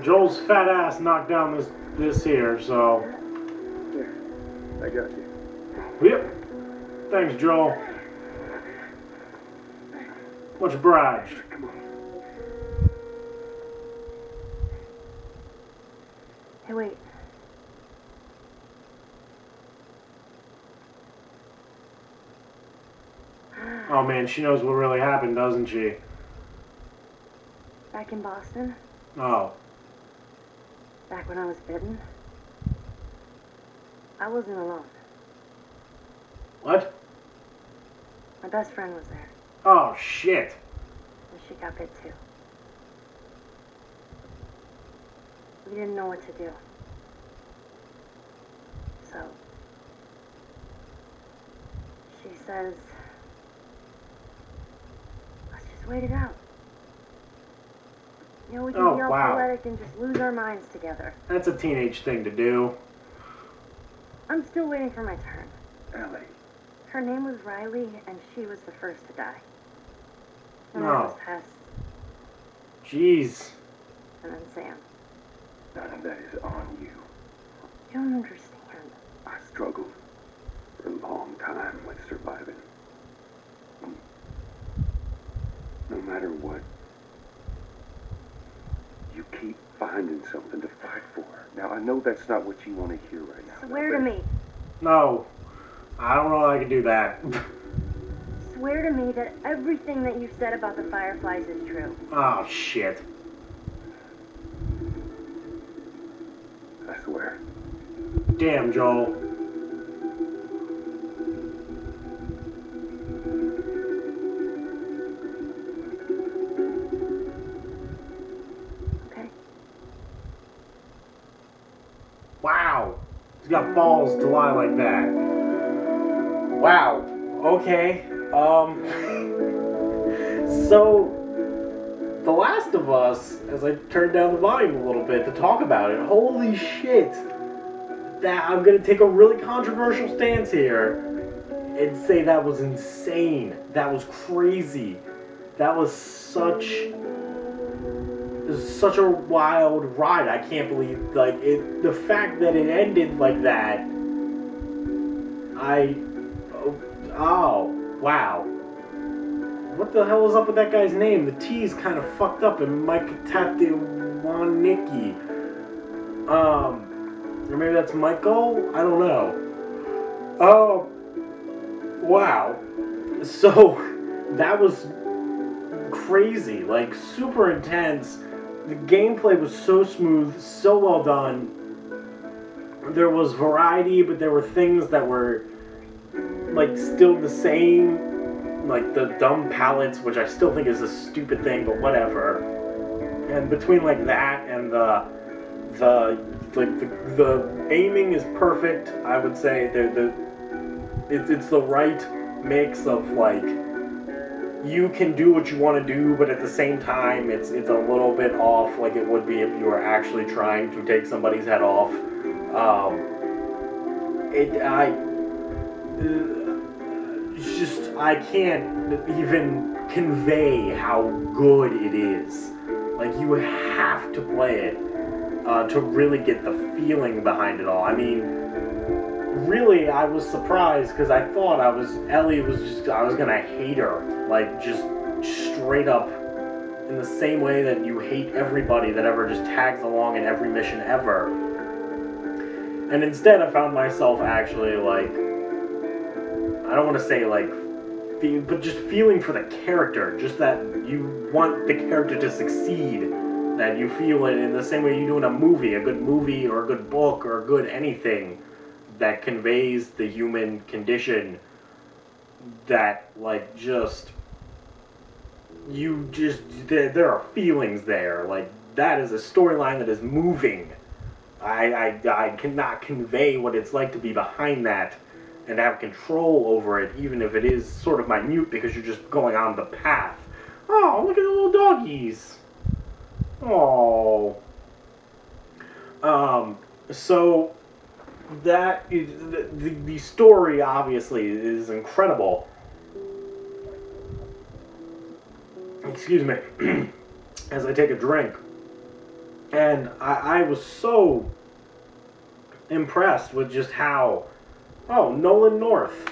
Joel's fat ass knocked down this here, so. Here, I got you. Yep. Thanks, Joel. Much obliged. Come on. Hey, wait. Oh man, she knows what really happened, doesn't she? Back in Boston, Oh. back when I was bitten, I wasn't alone. What? My best friend was there, Oh shit. and she got bit too. We didn't know what to do. So, she says, let's just wait it out. You know, we can Oh, be all wow. poetic and just lose our minds together. That's a teenage thing to do. I'm still waiting for my turn. Ellie. Her name was Riley, and she was the first to die. And No. then it was Tess, Jeez. and then Sam. None of that is on you. You don't understand. I struggled for a long time with surviving. No matter what, you keep finding something to fight for. Now, I know that's not what you want to hear right now. Swear to me. No. I don't know if I can do that. Swear to me that everything that you've said about the Fireflies is true. Oh shit. I swear. Damn, Joel. Okay? Wow. He's got balls to lie like that. Wow. Okay. So, The Last of Us, as I turned down the volume a little bit to talk about it, holy shit. That I'm gonna take a really controversial stance here and say that was insane. That was crazy. That was such a wild ride. I can't believe the fact that it ended like that. Oh wow. What the hell is up with that guy's name? The T's kind of fucked up in Mike Tatiwaniki. Or maybe that's Michael? I don't know. Oh, wow. So, that was crazy. Like, super intense. The gameplay was so smooth, so well done. There was variety, but there were things that were, like, still the same. Like, the dumb palettes, which I still think is a stupid thing, but whatever. And between, like, that and the aiming is perfect. I would say it's the right mix of like you can do what you want to do, but at the same time it's a little bit off, like it would be if you were actually trying to take somebody's head off. I can't even convey how good it is. Like you have to play it. To really get the feeling behind it all. I mean, really, I was surprised because I thought I was gonna hate her, like just straight up, in the same way that you hate everybody that ever just tags along in every mission ever. And instead, I found myself actually like, I don't want to say like, but just feeling for the character, just that you want the character to succeed. That you feel it in the same way you do in a good movie or a good book or a good anything that conveys the human condition, that like just there are feelings there. Like that is a storyline that is moving. I cannot convey what it's like to be behind that and have control over it, even if it is sort of minute because you're just going on the path. Oh, look at the little doggies. Oh. So that is, the story obviously is incredible. Excuse me, as I take a drink. And I was so impressed with just how, oh, Nolan North.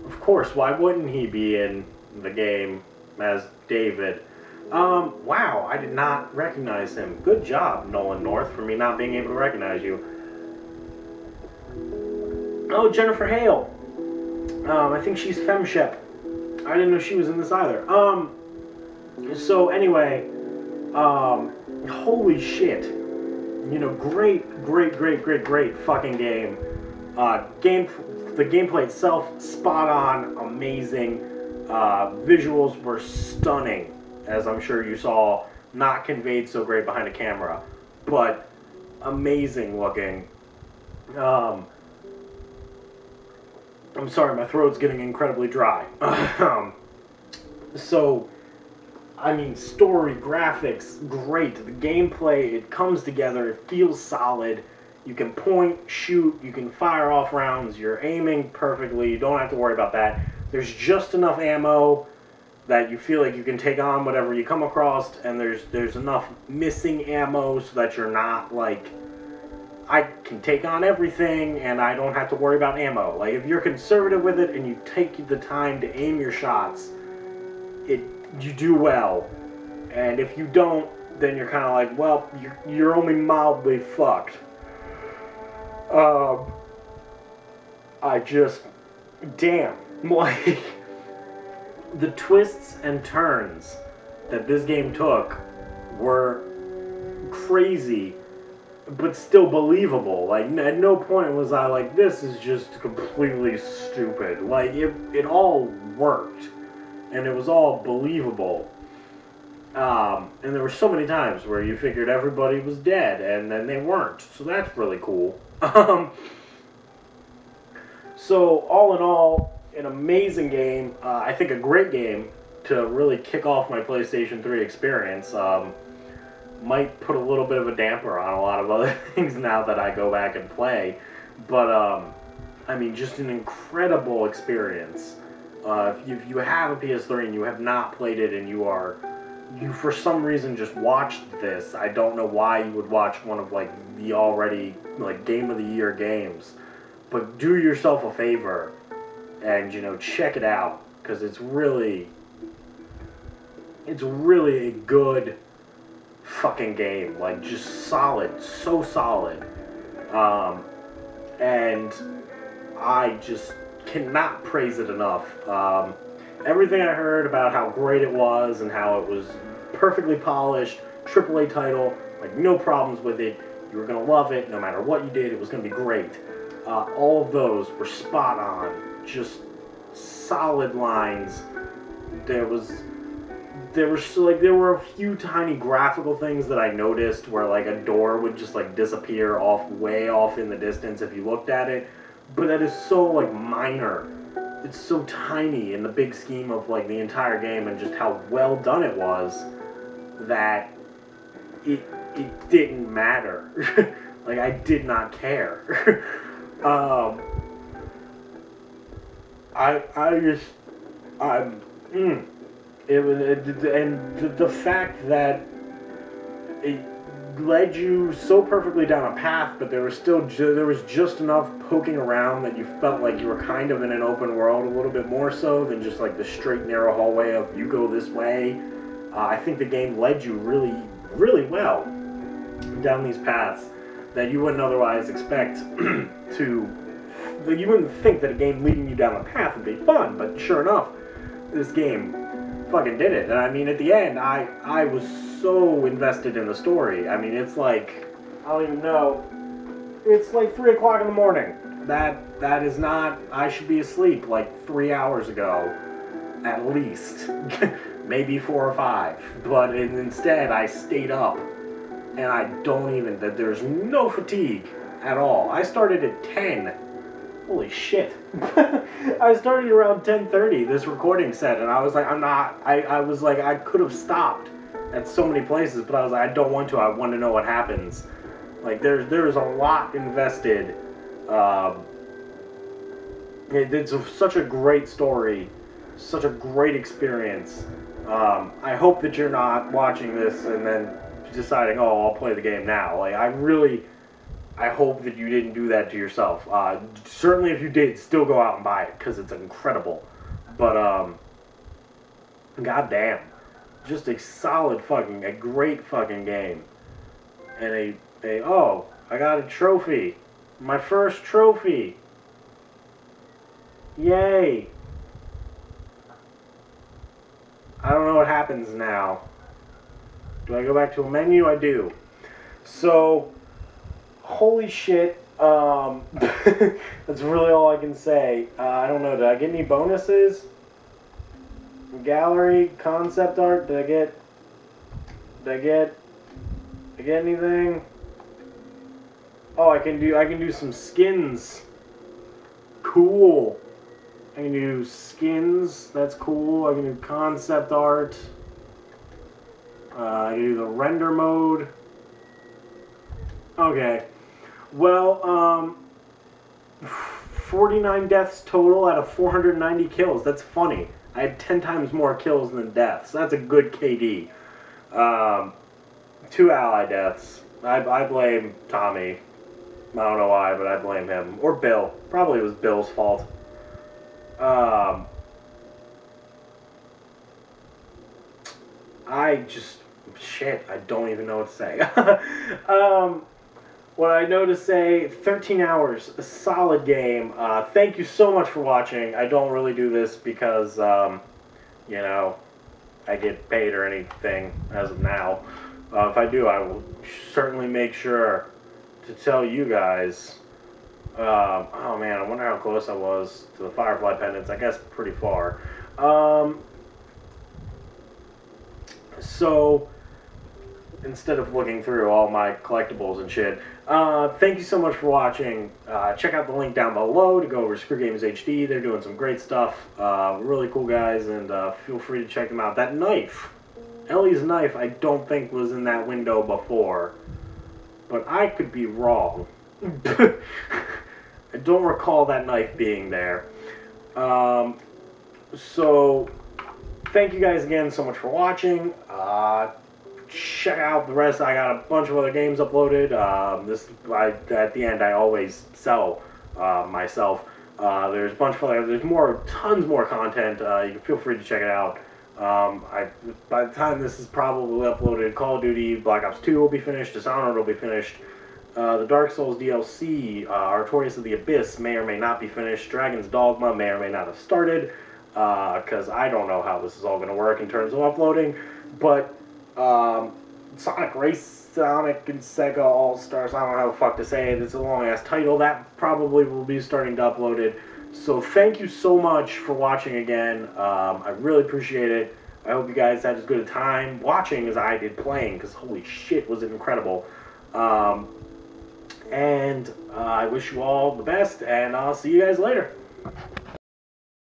Of course, why wouldn't he be in the game as David? Wow, I did not recognize him. Good job, Nolan North, for me not being able to recognize you. Oh, Jennifer Hale. I think she's FemShep. I didn't know she was in this either. So anyway, holy shit. You know, great fucking game. The gameplay itself, spot on, amazing. Visuals were stunning, as I'm sure you saw. Not conveyed so great behind a camera, but amazing looking. I'm sorry, my throat's getting incredibly dry. So, I mean, story, graphics, great. The gameplay, it comes together, it feels solid. You can point, shoot, you can fire off rounds, you're aiming perfectly, you don't have to worry about that. There's just enough ammo that you feel like you can take on whatever you come across, and there's enough missing ammo so that you're not like, I can take on everything and I don't have to worry about ammo. Like, if you're conservative with it and you take the time to aim your shots, you do well. And if you don't, then you're kind of like, well, you're only mildly fucked. Damn. Like, the twists and turns that this game took were crazy, but still believable. Like, at no point was I like, this is just completely stupid. Like, it all worked, and it was all believable. And there were so many times where you figured everybody was dead, and then they weren't. So that's really cool. So, all in all, an amazing game. I think a great game to really kick off my PlayStation 3 experience. Might put a little bit of a damper on a lot of other things now that I go back and play. But, I mean, just an incredible experience. If you have a PS3 and you have not played it and you for some reason just watched this, I don't know why you would watch one of, like, the already, like, Game of the Year games. But do yourself a favor and, you know, check it out. Because it's really a good fucking game. Like, just solid. So solid. And I just cannot praise it enough. Everything I heard about how great it was and how it was perfectly polished, AAA title, like no problems with it, you were going to love it, no matter what you did, it was going to be great. All of those were spot on, just solid lines. There were a few tiny graphical things that I noticed where like a door would just like disappear way off in the distance if you looked at it, but that is so like minor. It's so tiny in the big scheme of like the entire game and just how well done it was that it didn't matter. Like, I did not care. The fact that it led you so perfectly down a path, but there was just enough poking around that you felt like you were kind of in an open world a little bit more so than just like the straight narrow hallway of you go this way. I think the game led you really, really well down these paths that you wouldn't otherwise expect to. You wouldn't think that a game leading you down a path would be fun, but sure enough, this game fucking did it. And I mean, at the end, I was so invested in the story. I mean, it's like, I don't even know, it's like 3 o'clock in the morning. That is not, I should be asleep like 3 hours ago, at least. Maybe 4 or 5. But instead, I stayed up. And I don't even, there's no fatigue at all. I started at 10. Holy shit. I started around 10:30, this recording set, and I was like, I was like, I could have stopped at so many places, but I was like, I don't want to, I want to know what happens. Like, there's a lot invested. It's such a great story, such a great experience. I hope that you're not watching this and then deciding, oh, I'll play the game now. Like, I hope that you didn't do that to yourself. Certainly if you did, still go out and buy it, because it's incredible. But, goddamn. Just a solid fucking, a great fucking game. And oh, I got a trophy. My first trophy. Yay. I don't know what happens now. Do I go back to a menu? I do. So, holy shit. That's really all I can say. I don't know. Did I get any bonuses? Gallery, concept art. Did I get anything? Oh, I can do some skins. Cool. I can do skins. That's cool. I can do concept art. I can do the render mode. Okay. Well, 49 deaths total out of 490 kills. That's funny. I had 10 times more kills than deaths. That's a good KD. 2 ally deaths. I blame Tommy. I don't know why, but I blame him. Or Bill. Probably it was Bill's fault. Shit, I don't even know what to say. What I know to say, 13 hours, a solid game. Thank you so much for watching. I don't really do this because, you know, I get paid or anything as of now. If I do, I will certainly make sure to tell you guys. Oh man, I wonder how close I was to the Firefly pendants. I guess pretty far. So, instead of looking through all my collectibles and shit, thank you so much for watching. Check out the link down below to go over to Screw Games HD. They're doing some great stuff. Really cool guys, and feel free to check them out. That knife, Ellie's knife, I don't think was in that window before, but I could be wrong. I don't recall that knife being there. So, thank you guys again so much for watching. Check out the rest. I got a bunch of other games uploaded. At the end, I always sell myself. There's a bunch of other. There's tons more content. You can feel free to check it out. By the time this is probably uploaded, Call of Duty Black Ops 2 will be finished. Dishonored will be finished. The Dark Souls DLC, Artorias of the Abyss, may or may not be finished. Dragon's Dogma may or may not have started, because I don't know how this is all going to work in terms of uploading. But Sonic and Sega All-Stars, I don't know how the fuck to say it. It's a long-ass title. That probably will be starting to upload it. So thank you so much for watching again. I really appreciate it. I hope you guys had as good a time watching as I did playing, because holy shit was it incredible. I wish you all the best, and I'll see you guys later.